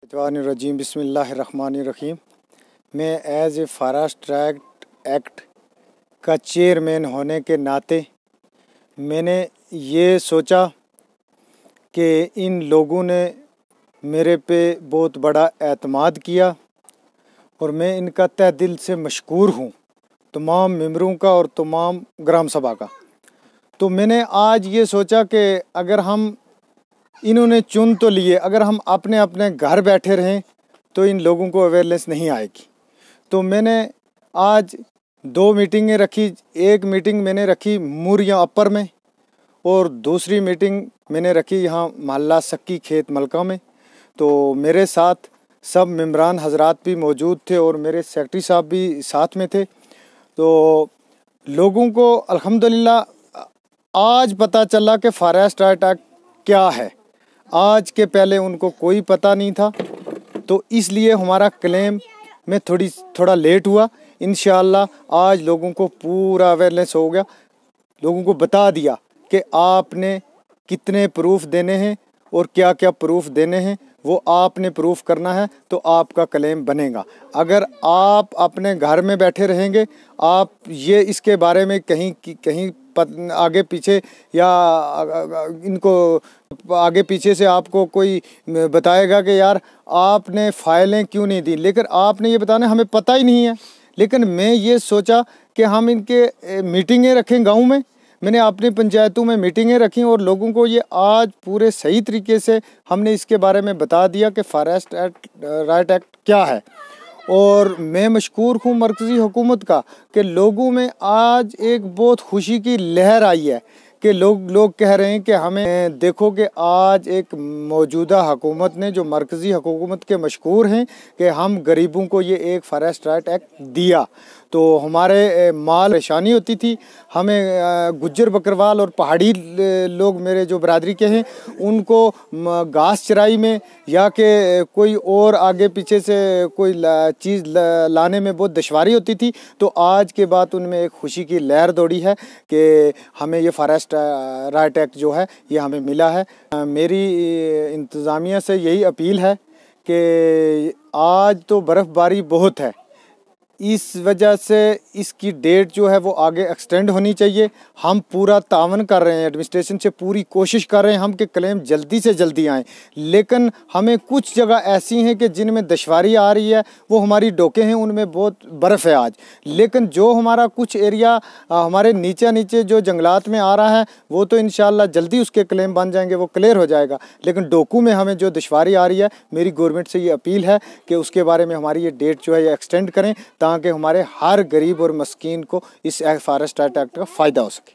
रजीम बिस्मिल्लाहिर्रहमानिर्रहीम। मैं as a forest act का चेयरमैन होने के नाते मैंने ये सोचा कि इन लोगों ने मेरे पे बहुत बड़ा एतमाद किया और मैं इनका तहे दिल से मशकूर हूँ, तमाम मेंबरों का और तमाम ग्राम सभा का। तो मैंने आज ये सोचा कि अगर हम इन्होंने चुन तो लिए, अगर हम अपने अपने घर बैठे रहें तो इन लोगों को अवेयरनेस नहीं आएगी। तो मैंने आज 2 मीटिंगें रखी। एक मीटिंग मैंने रखी मुरिया अपर में और दूसरी मीटिंग मैंने रखी यहाँ मोहल्ला सक्की खेत मलका में। तो मेरे साथ सब मेंबरान हजरात भी मौजूद थे और मेरे सेक्रेटरी साहब भी साथ में थे। तो लोगों को अल्हम्दुलिल्लाह आज पता चला कि फॉरेस्ट एक्ट क्या है। आज के पहले उनको कोई पता नहीं था, तो इसलिए हमारा क्लेम में थोड़ा लेट हुआ। इंशाअल्लाह आज लोगों को पूरा अवेयरनेस हो गया, लोगों को बता दिया कि आपने कितने प्रूफ देने हैं और क्या क्या प्रूफ देने हैं, वो आपने प्रूफ करना है तो आपका क्लेम बनेगा। अगर आप अपने घर में बैठे रहेंगे, आप ये इसके बारे में कहीं आगे पीछे या इनको आगे पीछे से आपको कोई बताएगा कि यार आपने फाइलें क्यों नहीं दी, लेकिन आपने ये बताना हमें पता ही नहीं है। लेकिन मैं ये सोचा कि हम इनके मीटिंगें रखें गांव में। मैंने अपनी पंचायतों में मीटिंगें रखी और लोगों को ये आज पूरे सही तरीके से हमने इसके बारे में बता दिया कि फॉरेस्ट राइट एक्ट क्या है। और मैं मशकूर हूँ मरकज़ी हुकूमत का कि लोगों में आज एक बहुत खुशी की लहर आई है कि लोग कह रहे हैं कि हमें देखो कि आज एक मौजूदा हुकूमत ने, जो मरकज़ी हुकूमत के मशकूर हैं कि हम गरीबों को ये एक फॉरेस्ट राइट एक्ट दिया। तो हमारे माल परेशानी होती थी, हमें गुज्जर बकरवाल और पहाड़ी लोग मेरे जो बरादरी के हैं उनको घास चराई में या कि कोई और आगे पीछे से कोई चीज़ लाने में बहुत दुश्वारी होती थी। तो आज के बाद उनमें एक खुशी की लहर दौड़ी है कि हमें ये फॉरेस्ट राइट एक्ट जो है ये हमें मिला है। मेरी इंतज़ामिया से यही अपील है कि आज तो बर्फ़बारी बहुत है, इस वजह से इसकी डेट जो है वो आगे एक्सटेंड होनी चाहिए। हम पूरा तावन कर रहे हैं, एडमिनिस्ट्रेशन से पूरी कोशिश कर रहे हैं हम कि क्लेम जल्दी से जल्दी आएँ, लेकिन हमें कुछ जगह ऐसी हैं कि जिनमें दुश्वारी आ रही है। वो हमारी डोके हैं, उनमें बहुत बर्फ़ है आज, लेकिन जो हमारा कुछ एरिया हमारे नीचे जो जंगलात में आ रहा है वो तो इंशाल्लाह जल्दी उसके क्लेम बन जाएंगे, वो क्लियर हो जाएगा। लेकिन डोकू में हमें जो दुश्वारी आ रही है, मेरी गवर्नमेंट से ये अपील है कि उसके बारे में हमारी ये डेट जो है ये एक्सटेंड करें ताकि हमारे हर गरीब और मस्कीन को इस फॉरेस्ट एक्ट का फ़ायदा हो सके।